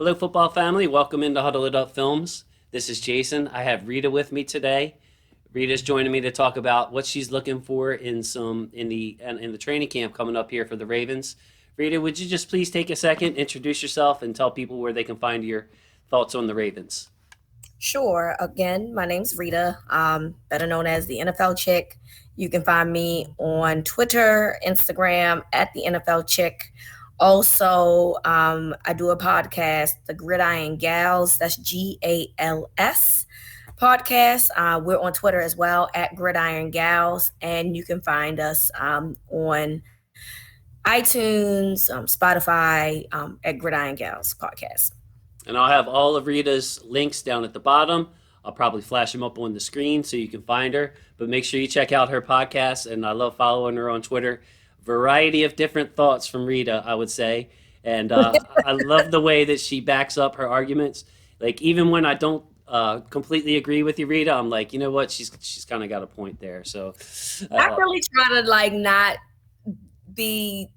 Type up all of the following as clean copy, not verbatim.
Hello, football family. Welcome into Huddle It Up Films. This is Jason. I have Reeta with me today. Reeta's joining me to talk about what she's looking for in the training camp coming up here for the Ravens. Reeta, would you just please take a second, introduce yourself, and tell people where they can find your thoughts on the Ravens? Sure. Again, my name's Reeta, better known as the NFL Chick. You can find me on Twitter, Instagram at the NFL Chick. Also, I do a podcast, the Gridiron Gals. That's GALS podcast. We're on Twitter as well at Gridiron Gals, and you can find us on iTunes, Spotify at Gridiron Gals podcast. And I'll have all of Rita's links down at the bottom. I'll probably flash them up on the screen so you can find her. But make sure you check out her podcast. And I love following her on Twitter. Variety of different thoughts from Reeta, I would say. And I love the way that she backs up her arguments. Like, even when I don't completely agree with you, Reeta, I'm like, you know what? She's kind of got a point there. So I really try to not be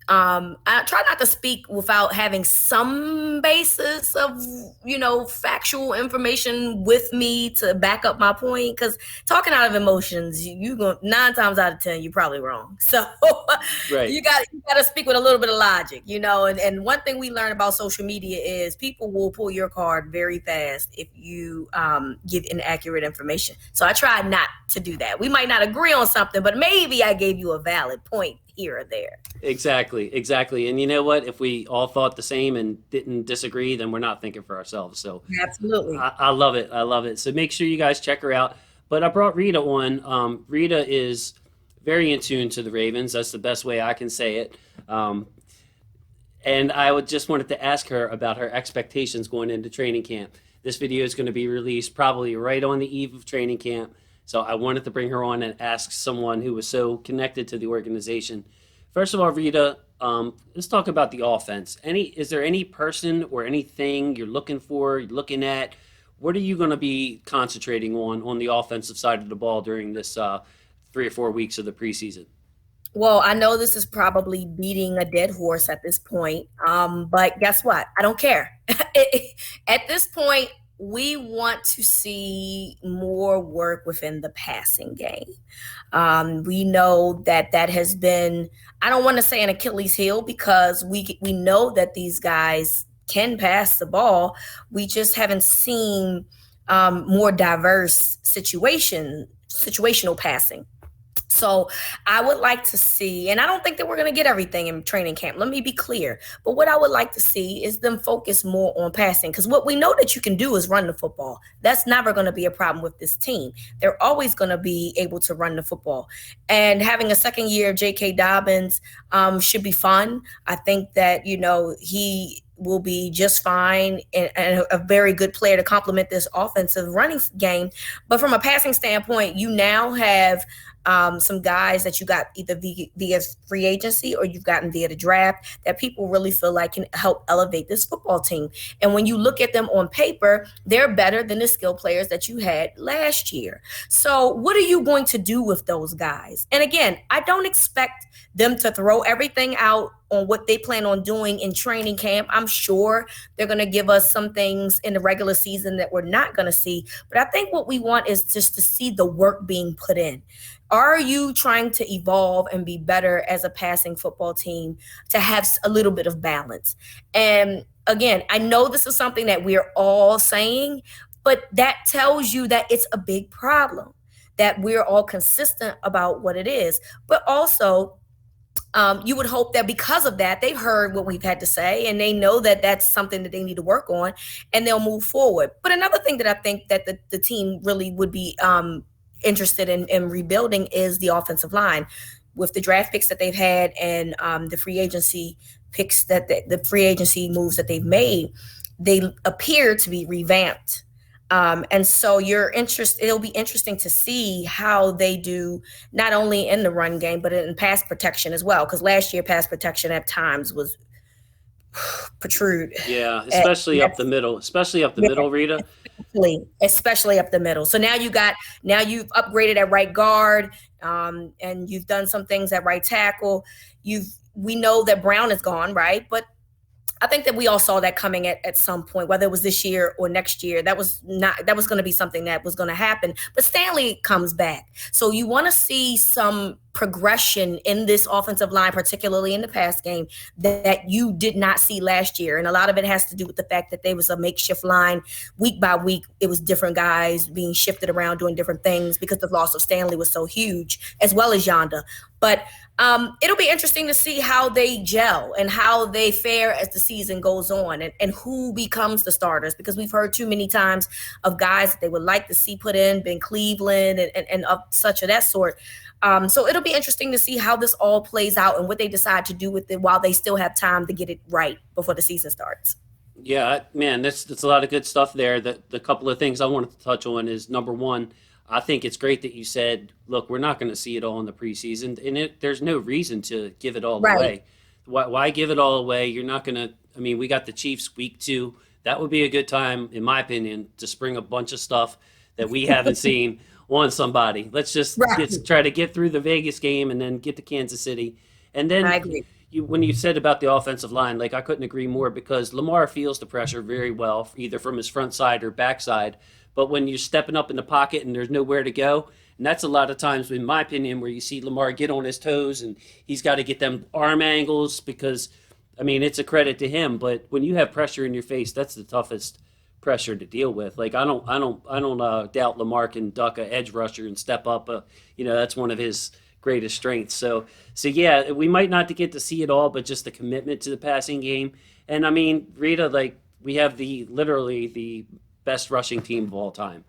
I try not to speak without having some basis of, factual information with me to back up my point. Because talking out of emotions, you go 9 times out of 10, you're probably wrong. So right. you got to speak with a little bit of logic, And one thing we learn about social media is people will pull your card very fast if you give inaccurate information. So I try not to do that. We might not agree on something, but maybe I gave you a valid point here or there. Exactly. And you know what? If we all thought the same and didn't disagree, then we're not thinking for ourselves. So absolutely. I love it. So make sure you guys check her out. But I brought Reeta on. Reeta is very in tune to the Ravens. That's the best way I can say it. And I just wanted to ask her about her expectations going into training camp. This video is going to be released probably right on the eve of training camp. So I wanted to bring her on and ask someone who was so connected to the organization. First of all, Reeta, let's talk about the offense. Is there any person or anything you're looking at? What are you going to be concentrating on the offensive side of the ball during this 3 or 4 weeks of the preseason? Well, I know this is probably beating a dead horse at this point, but guess what? I don't care. At this point, we want to see more work within the passing game. We know that has been, I don't want to say an Achilles heel, because we know that these guys can pass the ball. We just haven't seen more diverse situational passing. So I would like to see, and I don't think that we're going to get everything in training camp. Let me be clear. But what I would like to see is them focus more on passing, because what we know that you can do is run the football. That's never going to be a problem with this team. They're always going to be able to run the football. And having a second year of J.K. Dobbins should be fun. I think that, he will be just fine and a very good player to complement this offensive running game. But from a passing standpoint, you now have some guys that you got either via free agency or you've gotten via the draft that people really feel like can help elevate this football team. And when you look at them on paper, they're better than the skill players that you had last year. So what are you going to do with those guys? And again, I don't expect them to throw everything out on what they plan on doing in training camp. I'm sure they're going to give us some things in the regular season that we're not going to see. But I think what we want is just to see the work being put in. Are you trying to evolve and be better as a passing football team to have a little bit of balance? And again, I know this is something that we're all saying, but that tells you that it's a big problem, that we're all consistent about what it is. But also, you would hope that because of that, they've heard what we've had to say and they know that that's something that they need to work on and they'll move forward. But another thing that I think that the team really would be interested in rebuilding is the offensive line. With the draft picks that they've had and the free agency picks that the free agency moves that they've made, they appear to be revamped. And so it'll be interesting to see how they do, not only in the run game, but in pass protection as well. Because last year, pass protection at times was protrude. Yeah, especially up the middle, Reeta. Especially up the middle. So now you've upgraded at right guard, and you've done some things at right tackle. We know that Brown is gone, right? But I think that we all saw that coming at some point, whether it was this year or next year. That was going to be something that was going to happen. But Stanley comes back, so you want to see some progression in this offensive line, particularly in the pass game, that you did not see last year. And a lot of it has to do with the fact that there was a makeshift line week by week. It was different guys being shifted around doing different things because the loss of Stanley was so huge, as well as Yonda. But it'll be interesting to see how they gel and how they fare as the season goes on, and who becomes the starters, because we've heard too many times of guys that they would like to see put in Ben Cleveland and of such of that sort. So it'll be interesting to see how this all plays out and what they decide to do with it while they still have time to get it right before the season starts. Yeah, man, that's a lot of good stuff there. The couple of things I wanted to touch on is number one, I think it's great that you said, look, we're not going to see it all in the preseason, and there's no reason to give it all Right. away. Why give it all away? You're not going to. I mean, we got the Chiefs week 2. That would be a good time, in my opinion, to spring a bunch of stuff that we haven't seen on somebody. Let's just Right. try to get through the Vegas game and then get to Kansas City, and I then agree. when you said about the offensive line, like I couldn't agree more because Lamar feels the pressure very well, either from his front side or back side. But when you're stepping up in the pocket and there's nowhere to go, and that's a lot of times, in my opinion, where you see Lamar get on his toes and he's got to get them arm angles because, I mean, it's a credit to him. But when you have pressure in your face, that's the toughest pressure to deal with. Like I don't doubt Lamar can duck a edge rusher and step up. That's one of his greatest strengths. So yeah, we might not get to see it all, but just the commitment to the passing game. And I mean, Rita, like we have literally the best rushing team of all time.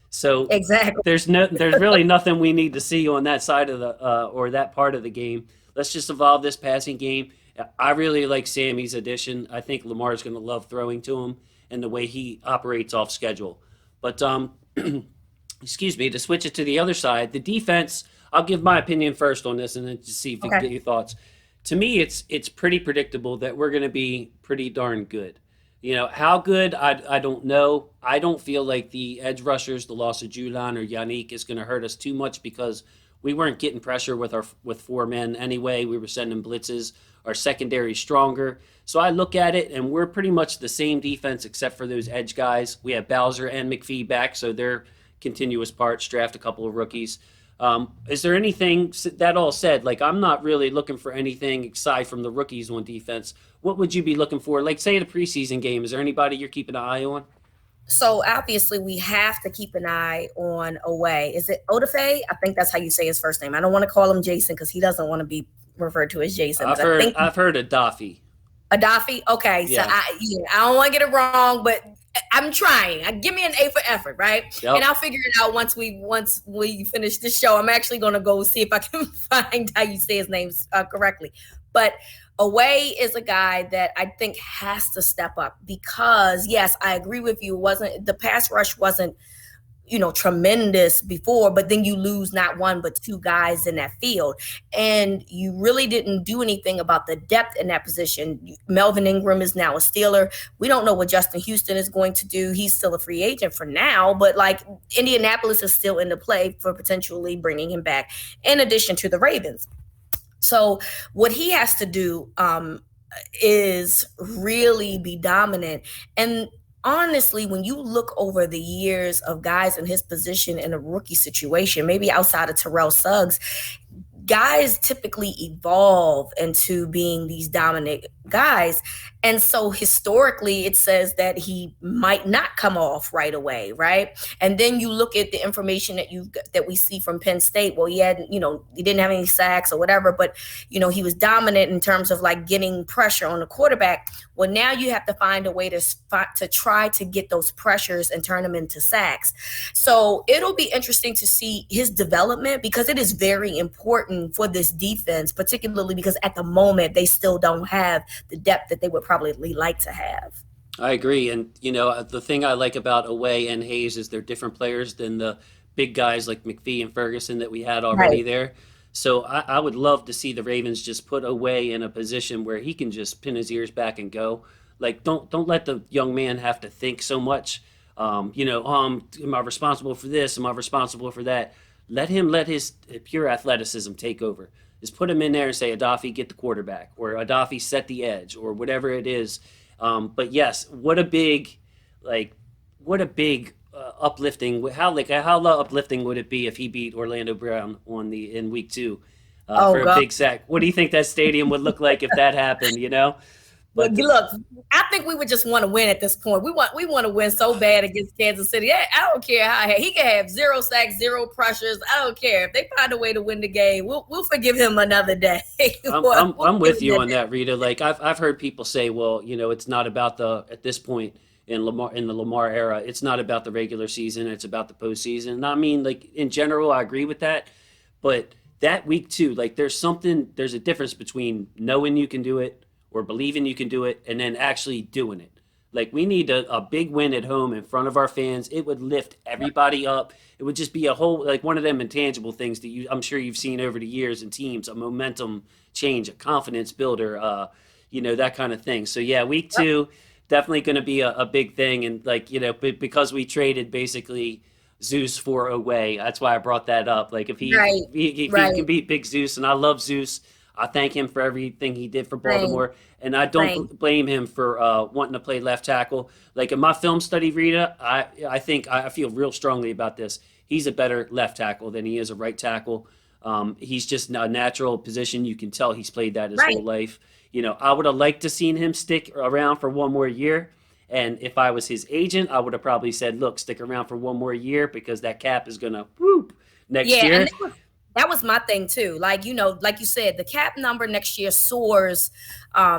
So Exactly. there's really nothing we need to see on that side of the or that part of the game. Let's just evolve this passing game. I really like Sammy's addition. I think Lamar's going to love throwing to him and the way he operates off schedule. But excuse me, to switch it to the other side, the defense. I'll give my opinion first on this, and then just see if you can Okay. get your thoughts. To me, it's pretty predictable that we're going to be pretty darn good. How good, I don't know. I don't feel like the edge rushers, the loss of Julian or Yannick, is going to hurt us too much because we weren't getting pressure with 4 men anyway. We were sending blitzes. Our secondary stronger. So I look at it, and we're pretty much the same defense except for those edge guys. We have Bowser and McPhee back, so they're continuous parts. Draft a couple of rookies. Is there anything that all said? Like, I'm not really looking for anything aside from the rookies on defense. What would you be looking for? Like, say, the preseason game. Is there anybody you're keeping an eye on? So obviously we have to keep an eye on Away. Is it Odafe? I think that's how you say his first name. I don't want to call him Jason because he doesn't want to be referred to as Jason. I've But I heard think I've heard of Daffy. Adafi. Okay, so Yeah. I don't want to get it wrong, but I'm trying. Give me an A for effort, right? And Yep. I'll figure it out once we finish this show. I'm actually going to go see if I can find how you say his name correctly. But Away is a guy that I think has to step up because yes, I agree with you. It wasn't the pass rush wasn't tremendous before, but then you lose not one but two guys in that field, and you really didn't do anything about the depth in that position. Melvin Ingram is now a Steeler. We don't know what Justin Houston is going to do. He's still a free agent for now, but like Indianapolis is still in the play for potentially bringing him back, in addition to the Ravens. So what he has to do is really be dominant. And honestly, when you look over the years of guys in his position in a rookie situation, maybe outside of Terrell Suggs, guys typically evolve into being these dominant guys. And so historically, it says that he might not come off right away, right? And then you look at the information that we see from Penn State. Well, he didn't have any sacks or whatever, but he was dominant in terms of like getting pressure on the quarterback. Well, now you have to find a way to try to get those pressures and turn them into sacks. So it'll be interesting to see his development because it is very important for this defense, particularly because at the moment they still don't have the depth that they would probably like to have. I agree. And, the thing I like about Away and Hayes is they're different players than the big guys like McPhee and Ferguson that we had already Right. there. So I would love to see the Ravens just put Away in a position where he can just pin his ears back and go. Like, don't let the young man have to think so much. Am I responsible for this? Am I responsible for that? Let his pure athleticism take over. Just put him in there and say, Adafi, get the quarterback, or Adafi, set the edge, or whatever it is. But yes, like, what a big uplifting. How uplifting would it be if he beat Orlando Brown in week two Oh for a God. big sack? What do you think that stadium would look like if that happened? You know, Look, but look, I think we would just want to win at this point. We want to win so bad against Kansas City. I don't care how he can have 0 sacks, 0 pressures. I don't care if they find a way to win the game. We'll forgive him another day. We'll I'm give with him you that on day. that, Rita. Like I've heard people say, well, it's not about the at this point in the Lamar era, it's not about the regular season, it's about the postseason. And I mean, like in general, I agree with that, but that week too, like there's a difference between knowing you can do it or believing you can do it and then actually doing it. Like we need a big win at home in front of our fans. It would lift everybody up. It would just be a whole like one of them intangible things that I'm sure you've seen over the years in teams, a momentum change, a confidence builder, that kind of thing. So yeah, week two definitely going to be a big thing, and like because we traded basically Zeus for away. That's why I brought that up. Like Right, if he can right. beat Big Zeus, and I love Zeus, I thank him for everything he did for Same, Baltimore, and I don't same. blame him for wanting to play left tackle. Like in my film study, Rita, I think I feel real strongly about this. He's a better left tackle than he is a right tackle. He's just a natural position. You can tell he's played that his whole Right. life. I would have liked to seen him stick around for one more year. And if I was his agent, I would have probably said, "Look, stick around for one more year because that cap is gonna whoop next Yeah, and year." that was my thing too. Like, like you said, the cap number next year soars.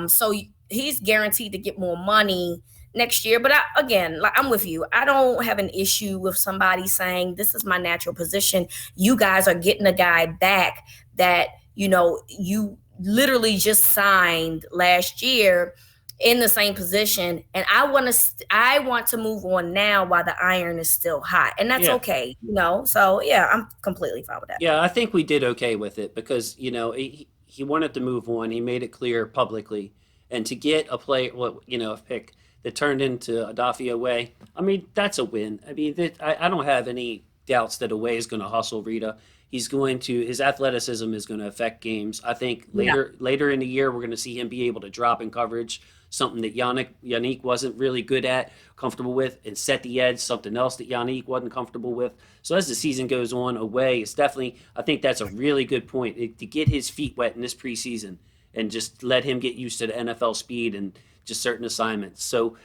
So he's guaranteed to get more money next year. But again, like I'm with you. I don't have an issue with somebody saying this is my natural position. You guys are getting a guy back that, you literally just signed last year in the same position, and I want to move on now while the iron is still hot, and that's Yeah, okay. So yeah, I'm completely fine with that. yeah, I think we did okay with it because he wanted to move on. He made it clear publicly, and to get a play, a pick that turned into Adafia Way. I mean, that's a win. I mean, I don't have any doubts that Away is going to hustle Rita. His athleticism is going to affect games. I think Yeah. later in the year we're going to see him be able to drop in coverage, something that Yannick wasn't really good at, comfortable with, and set the edge, something else that Yannick wasn't comfortable with. So as the season goes on, Away is definitely. I think that's a really good point to get his feet wet in this preseason and just let him get used to the NFL speed and just certain assignments. So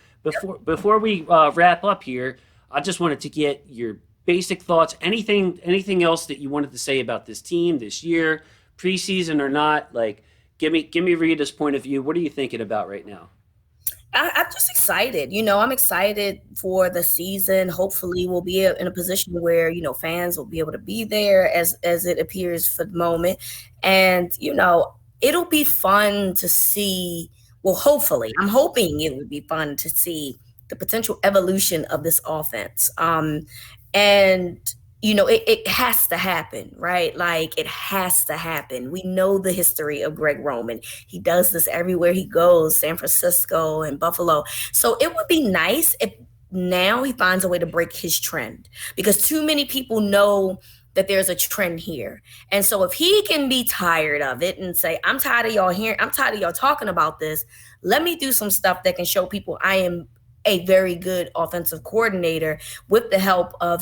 before we wrap up here, I just wanted to get your basic thoughts. Anything else that you wanted to say about this team this year, preseason or not? Like, give me Rita's point of view. What are you thinking about right now? I'm just excited. I'm excited for the season. Hopefully, we'll be in a position where fans will be able to be there as it appears for the moment, and it'll be fun to see. Well, hopefully, I'm hoping it would be fun to see the potential evolution of this offense. And it has to happen, right? Like it has to happen. We know the history of Greg Roman. He does this everywhere he goes, San Francisco and Buffalo. So it would be nice if now he finds a way to break his trend, because too many people know that there's a trend here. And so if he can be tired of it and say, I'm tired of y'all hearing, I'm tired of y'all talking about this. Let me do some stuff that can show people I am a very good offensive coordinator with the help of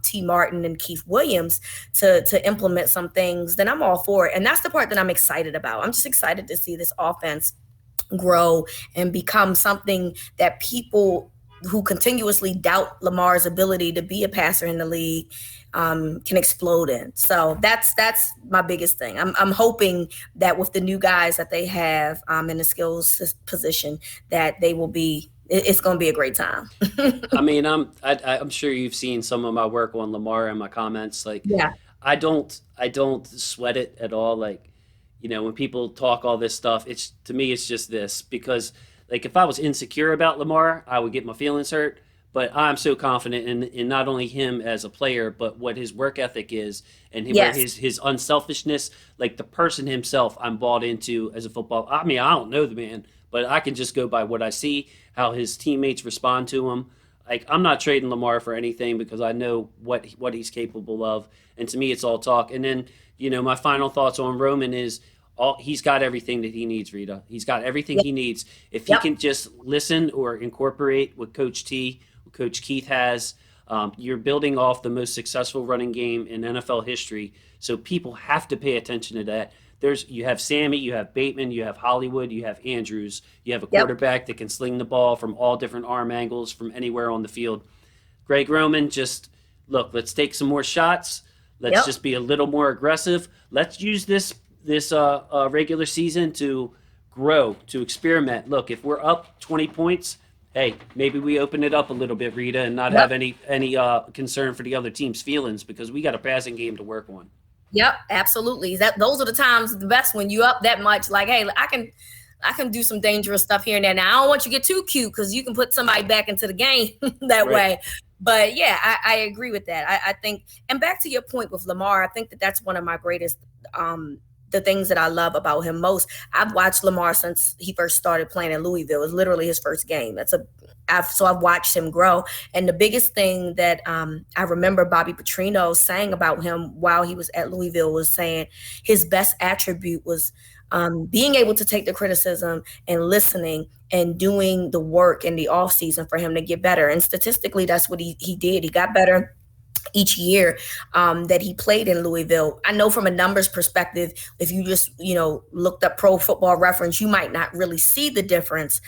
T. Martin and Keith Williams to implement some things, then I'm all for it. And that's the part that I'm excited about. I'm just excited to see this offense grow and become something that people who continuously doubt Lamar's ability to be a passer in the league can explode in. So that's my biggest thing. I'm hoping that with the new guys that they have in the skills position, that they will be. It's going to be a great time. I mean, I'm sure you've seen some of my work on Lamar and my comments. Like, Yeah. I don't sweat it at all. Like, when people talk all this stuff, it's to me, it's just this because, like, if I was insecure about Lamar, I would get my feelings hurt. But I'm so confident in not only him as a player, but what his work ethic is and where Yes. his unselfishness, like the person himself, I'm bought into as a football. I mean, I don't know the man, but I can just go by what I see, how his teammates respond to him. Like I'm not trading Lamar for anything because I know what he's capable of, and to me, it's all talk. And then my final thoughts on Roman is He's got everything that he needs, Rita. He's got everything Yep. he needs. If he Yep. can just listen or incorporate what what Coach Keith has, you're building off the most successful running game in NFL history. So people have to pay attention to that. You have Sammy, you have Bateman, you have Hollywood, you have Andrews, you have a Yep. quarterback that can sling the ball from all different arm angles from anywhere on the field. Greg Roman, just look, let's take some more shots. Let's Yep. just be a little more aggressive. Let's use this regular season to grow, to experiment. Look, if we're up 20 points, hey, maybe we open it up a little bit, Rita, and not Yep. have any concern for the other team's feelings because we got a passing game to work on. Yep, absolutely. Those are the times the best when you up that much. Like, hey, I can do some dangerous stuff here and there. Now I don't want you to get too cute because you can put somebody back into the game that Right. way. But yeah, I agree with that. I think, and back to your point with Lamar, I think that that's one of my greatest the things that I love about him most. I've watched Lamar since he first started playing in Louisville. It was literally his first game. So I've watched him grow. And the biggest thing that I remember Bobby Petrino saying about him while he was at Louisville was saying his best attribute was being able to take the criticism and listening and doing the work in the off season for him to get better. And statistically, that's what he did. He got better each year that he played in Louisville. I know from a numbers perspective, if you just looked up Pro Football Reference, you might not really see the difference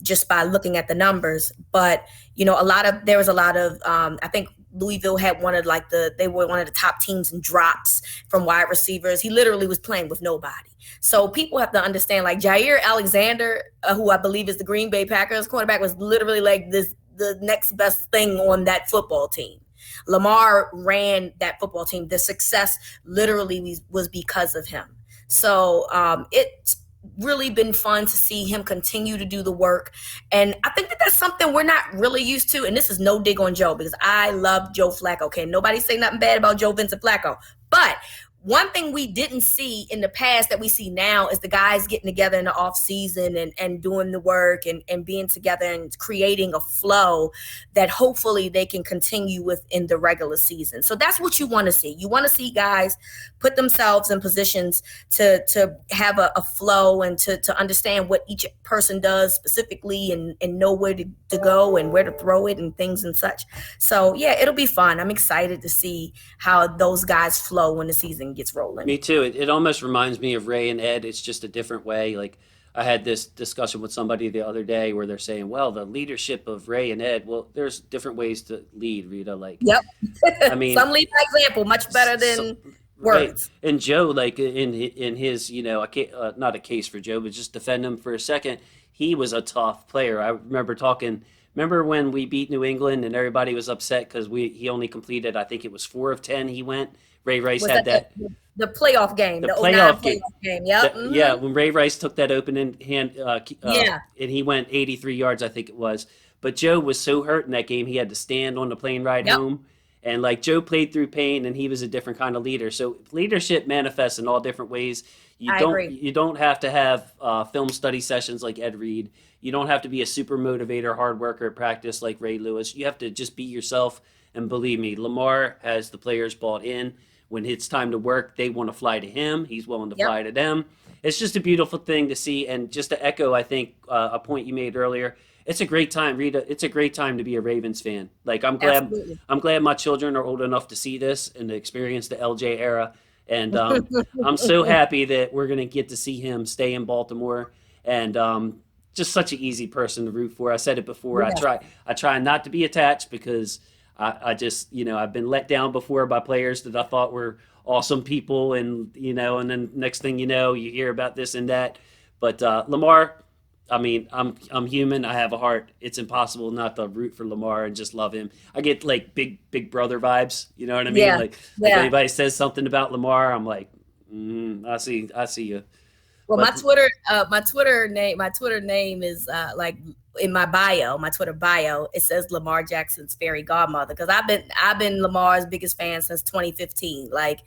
just by looking at the numbers. But there was a lot of I think Louisville had they were one of the top teams in drops from wide receivers. He literally was playing with nobody. So people have to understand, like Jair Alexander, who I believe is the Green Bay Packers cornerback, was literally like the next best thing on that football team. Lamar ran that football team. The success literally was because of him. So it's really been fun to see him continue to do the work. And I think that that's something we're not really used to. And this is no dig on Joe because I love Joe Flacco. Okay, nobody say nothing bad about Joe Vincent Flacco. But one thing we didn't see in the past that we see now is the guys getting together in the off season and doing the work and being together and creating a flow that hopefully they can continue with in the regular season. So that's what you want to see. You want to see guys put themselves in positions to have a flow and to understand what each person does specifically and know where to go and where to throw it and things and such. So yeah, it'll be fun. I'm excited to see how those guys flow when the season gets rolling. Me too. It almost reminds me of Ray and Ed. It's just a different way. Like I had this discussion with somebody the other day where they're saying, well, the leadership of Ray and Ed, well, there's different ways to lead, Rita. Like, Yep. I mean, Some lead by example, much better than right. words. And Joe, like in his, not a case for Joe, but just defend him for a second. He was a tough player. I remember talking. Remember when we beat New England and everybody was upset because he only completed, I think it was 4 of 10. He went. Ray Rice Was had that. the playoff game, The the playoff 09 game. playoff game? Yep. Yeah, when Ray Rice took that open hand, Yeah. and he went 83 yards, I think it was. But Joe was so hurt in that game, he had to stand on the plane ride Yep. home. And like Joe played through pain, and he was a different kind of leader. So leadership manifests in all different ways. I agree. You don't have to have film study sessions like Ed Reed. You don't have to be a super motivator, hard worker at practice like Ray Lewis. You have to just be yourself. And believe me, Lamar has the players bought in. When it's time to work, they want to fly to him. He's willing to Yep. fly to them. It's just a beautiful thing to see. And just to echo, I think, a point you made earlier, it's a great time, Rita. It's a great time to be a Ravens fan. Like Absolutely. I'm glad my children are old enough to see this and to experience the LJ era. And I'm so happy that we're going to get to see him stay in Baltimore. And just such an easy person to root for. I said it before. Yeah. I try not to be attached because I just, I've been let down before by players that I thought were awesome people, and and then next thing you know, you hear about this and that. But Lamar, I mean, I'm human. I have a heart. It's impossible not to root for Lamar and just love him. I get like big brother vibes. You know what I mean? Yeah. Like Yeah. anybody says something about Lamar, I'm like, I see you. Well, But my Twitter name is like in my bio, my Twitter bio, it says Lamar Jackson's fairy godmother because I've been Lamar's biggest fan since 2015. Like,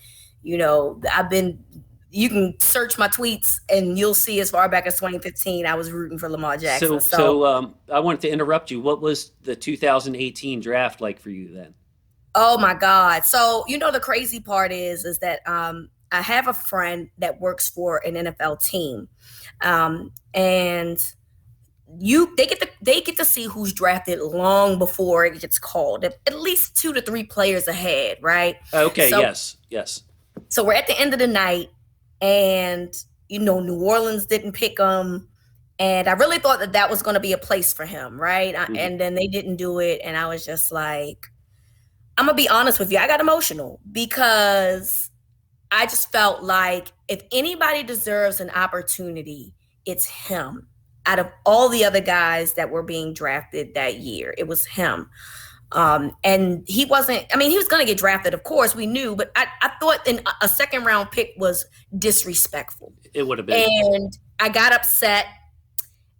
I've been. You can search my tweets and you'll see as far back as 2015, I was rooting for Lamar Jackson. so I wanted to interrupt you. What was the 2018 draft like for you then? Oh my God. So, the crazy part is that I have a friend that works for an NFL team, and they get to see who's drafted long before it gets called, at least 2 to 3 players ahead, right? Okay, So yes, yes. so we're at the end of the night, and New Orleans didn't pick him, and I really thought that that was going to be a place for him, right? Hmm. And then they didn't do it, and I was just like, I'm gonna be honest with you, I got emotional because I just felt like if anybody deserves an opportunity, it's him. Out of all the other guys that were being drafted that year, it was him. And he wasn't, I mean, he was going to get drafted, of course, we knew, but I thought a second round pick was disrespectful. It would have been. And I got upset.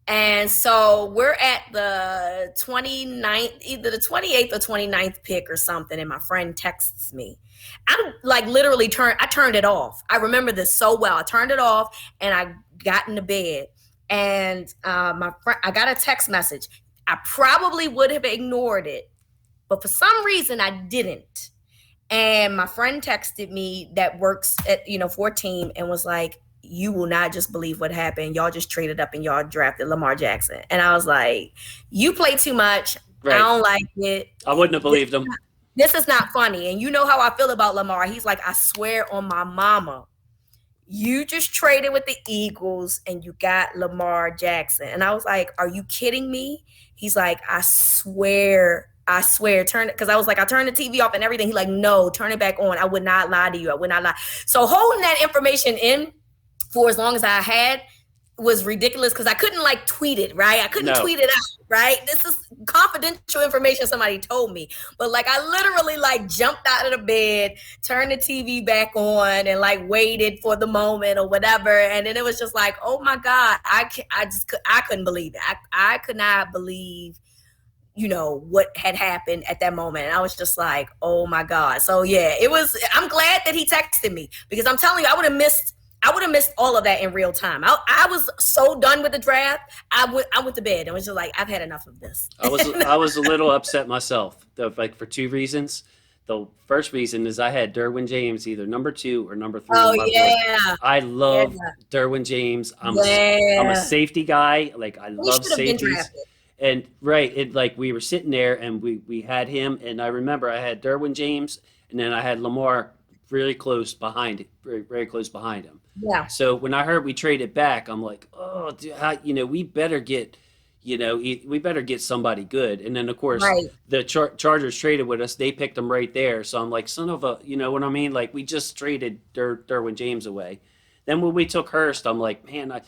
And so we're at the 29th, either the 28th or 29th pick or something. And my friend texts me. I'm like literally I turned it off. I remember this so well. I turned it off and I got into bed. And my friend, I got a text message. I probably would have ignored it, but for some reason I didn't. And my friend texted me that works at, for a team and was like, you will not just believe what happened. Y'all just traded up and y'all drafted Lamar Jackson. And I was like, you play too much. Right. I don't like it. I wouldn't have believed him. This is not funny. And you know how I feel about Lamar. He's like, I swear on my mama, you just traded with the Eagles and you got Lamar Jackson. And I was like, are you kidding me? He's like, I swear, turn it. Because I was like, I turned the TV off and everything. He's like, no, turn it back on. I would not lie to you. I would not lie. So holding that information in for as long as I had was ridiculous because I couldn't tweet it, right? I couldn't tweet it out, right? This is confidential information somebody told me. But I literally jumped out of the bed, turned the TV back on and waited for the moment or whatever. And then it was just like, oh my God, I couldn't believe it. I could not believe what had happened at that moment. And I was just like, oh my God. So yeah, I'm glad that he texted me because I'm telling you, I would have missed all of that in real time. I was so done with the draft. I went to bed and was just like, I've had enough of this. I was a little upset myself, though, for 2 reasons. The first reason is I had Derwin James either number 2 or number 3. Oh on my yeah, board. I love Derwin James. I'm a safety guy. I love safeties. And we were sitting there and we had him, and I remember I had Derwin James, and then I had Lamar very close behind it, very close behind him. Yeah. So when I heard we traded back, I'm like, oh, dude, we better get, we better get somebody good. And then of course the Chargers traded with us; they picked them right there. So I'm like, son of a, you know what I mean? We just traded Derwin James away. Then when we took Hurst, I'm like, man, I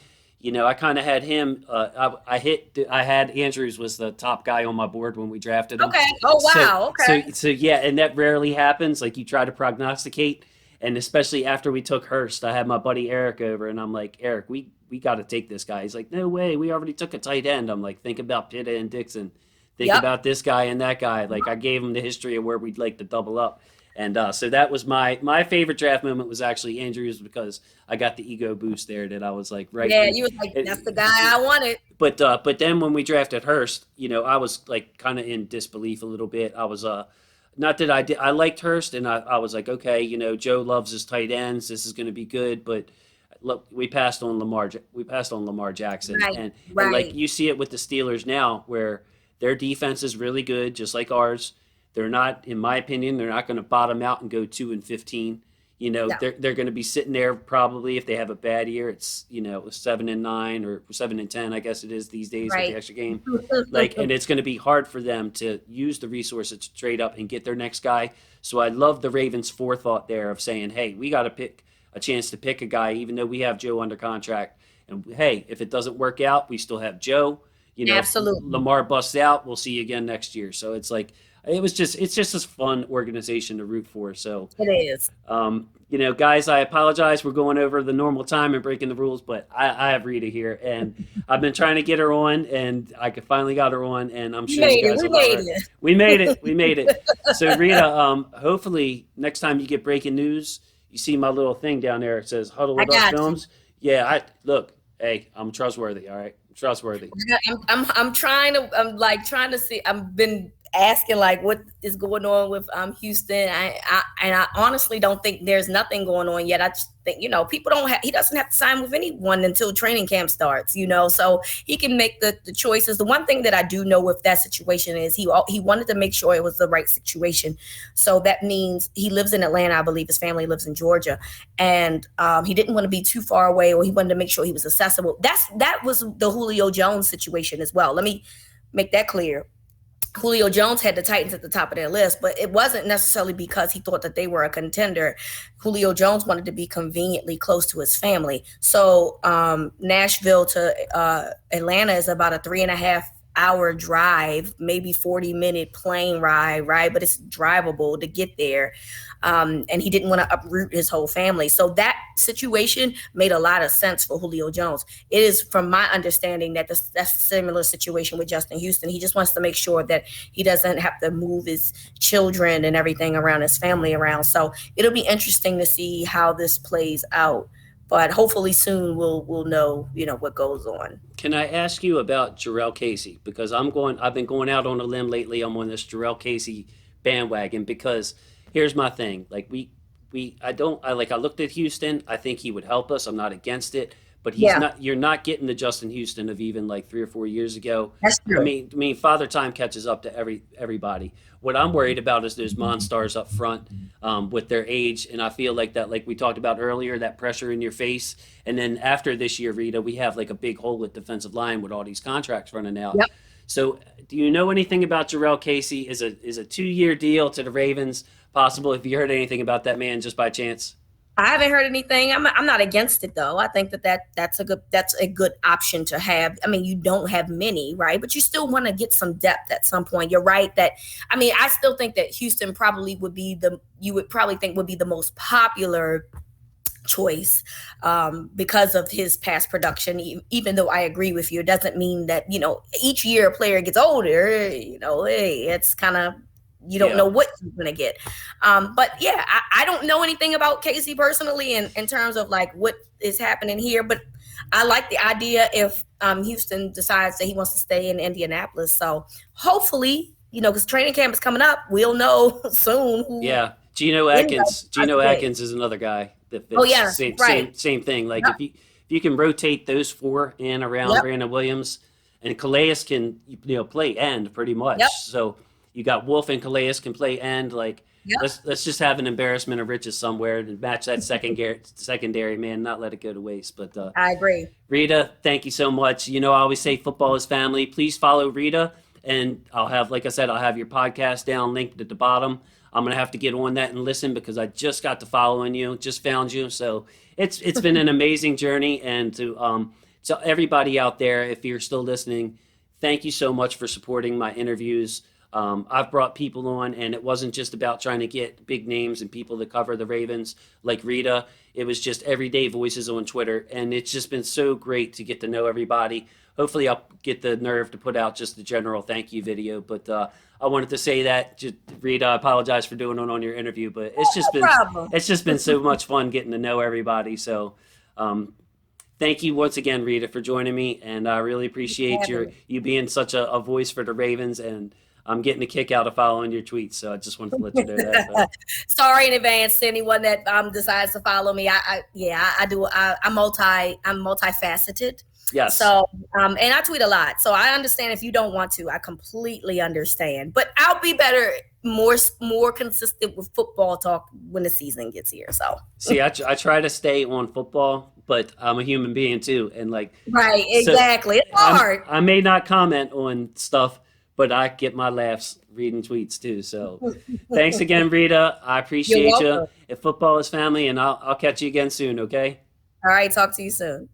kind of had him. I had Andrews was the top guy on my board when we drafted him. Okay. Oh wow. Okay. So yeah, and that rarely happens. You try to prognosticate, and especially after we took Hurst, I had my buddy Eric over, and I'm like, Eric, we got to take this guy. He's like, no way, we already took a tight end. I'm like, think about Pitta and Dixon. Think about this guy and that guy. I gave him the history of where we'd like to double up. And so that was my favorite draft moment was actually Andrews because I got the ego boost there that I was like, right. Yeah, you was like, that's the guy I wanted. But then when we drafted Hurst, I was kind of in disbelief a little bit. I was not that I liked Hurst and I was like, okay, Joe loves his tight ends. This is going to be good. But look, we passed on Lamar Jackson. Right, and you see it with the Steelers now where their defense is really good, just like ours. They're not, in my opinion, they're not going to bottom out and go 2-15. They're going to be sitting there probably if they have a bad year. It's 7-9 or 7-10, I guess it is these days with the extra game. And it's going to be hard for them to use the resources to trade up and get their next guy. So I love the Ravens' forethought there of saying, hey, we got to pick a chance to pick a guy, even though we have Joe under contract. And hey, if it doesn't work out, we still have Joe. Absolutely. If Lamar busts out, we'll see you again next year. So it's it's just a fun organization to root for. So it is. Guys, I apologize. We're going over the normal time and breaking the rules, but I have Reeta here, and I've been trying to get her on, and I finally got her on, and I'm sure you guys will love her. We made it. So Reeta, hopefully next time you get breaking news, you see my little thing down there. It says Huddle with Us Films. Yeah, hey, I'm trustworthy. All right. Trustworthy. I'm trying to see. I've been asking like what is going on with Houston. I honestly don't think there's nothing going on yet. I just think, people don't he doesn't have to sign with anyone until training camp starts, so he can make the choices. The one thing that I do know with that situation is he wanted to make sure it was the right situation. So that means he lives in Atlanta. I believe his family lives in Georgia, and he didn't want to be too far away, or he wanted to make sure he was accessible. That was the Julio Jones situation as well. Let me make that clear. Julio Jones had the Titans at the top of their list, but it wasn't necessarily because he thought that they were a contender. Julio Jones wanted to be conveniently close to his family. So Nashville to Atlanta is about a 3.5-hour drive, maybe 40-minute plane ride, right? But it's drivable to get there. And he didn't want to uproot his whole family. So that situation made a lot of sense for Julio Jones. It is, from my understanding, that that's a similar situation with Justin Houston. He just wants to make sure that he doesn't have to move his children and everything around, his family around. So it'll be interesting to see how this plays out. But hopefully soon we'll know, what goes on. Can I ask you about Jarrell Casey? Because I've been going out on a limb lately. I'm on this Jarrell Casey bandwagon because here's my thing. Like I looked at Houston. I think he would help us. I'm not against it, but you're not getting the Justin Houston of even like 3 or 4 years ago. That's true. I mean, Father Time catches up to everybody. What I'm worried about is those monsters up front with their age, and I feel like that, like we talked about earlier, that pressure in your face. And then after this year, Reeta, we have like a big hole at defensive line with all these contracts running out. Yep. So, do you know anything about Jarrell Casey? Is a 2-year deal to the Ravens possible? If you heard anything about that man, just by chance. I haven't heard anything. I'm not against it though. I think that's a good option to have. I mean, you don't have many, right? But you still want to get some depth at some point. You're right I still think that Houston probably would be the most popular choice because of his past production. Even though I agree with you, it doesn't mean that, each year a player gets older, it's kind of, you don't know what you're going to get. But yeah, I don't know anything about Casey personally in terms of like what is happening here, but I like the idea if Houston decides that he wants to stay in Indianapolis. So hopefully, because training camp is coming up, we'll know soon. Geno Atkins is another guy that fits. Same thing. Like if you can rotate those 4 in around Brandon Williams, and Calais can play end pretty much. So you got Wolf and Calais can play end. Like let's just have an embarrassment of riches somewhere and match that secondary, man, not let it go to waste. But I agree. Reeta, thank you so much. I always say football is family. Please follow Reeta, and I'll have your podcast down linked at the bottom. I'm gonna have to get on that and listen because I just got to following you, just found you. So it's been an amazing journey. And to everybody out there, if you're still listening, thank you so much for supporting my interviews. I've brought people on, and it wasn't just about trying to get big names and people that cover the Ravens like Reeta. It was just everyday voices on Twitter, and it's just been so great to get to know everybody. Hopefully I'll get the nerve to put out just the general thank you video, but I wanted to say that. Reeta, I apologize for doing it on your interview, but it's just been so much fun getting to know everybody. So thank you once again, Reeta, for joining me, and I really appreciate you being such a voice for the Ravens, and I'm getting a kick out of following your tweets, so I just wanted to let you know that. Sorry in advance to anyone that decides to follow me. I'm multifaceted. Yes. So and I tweet a lot, so I understand if you don't want to. I completely understand, but I'll be better, more consistent with football talk when the season gets here. So see, I try to stay on football, but I'm a human being too, and like right, exactly. So it's hard. I may not comment on stuff, but I get my laughs reading tweets too. So thanks again, Reeta. I appreciate you. If football is family, and I'll catch you again soon, okay? All right, talk to you soon.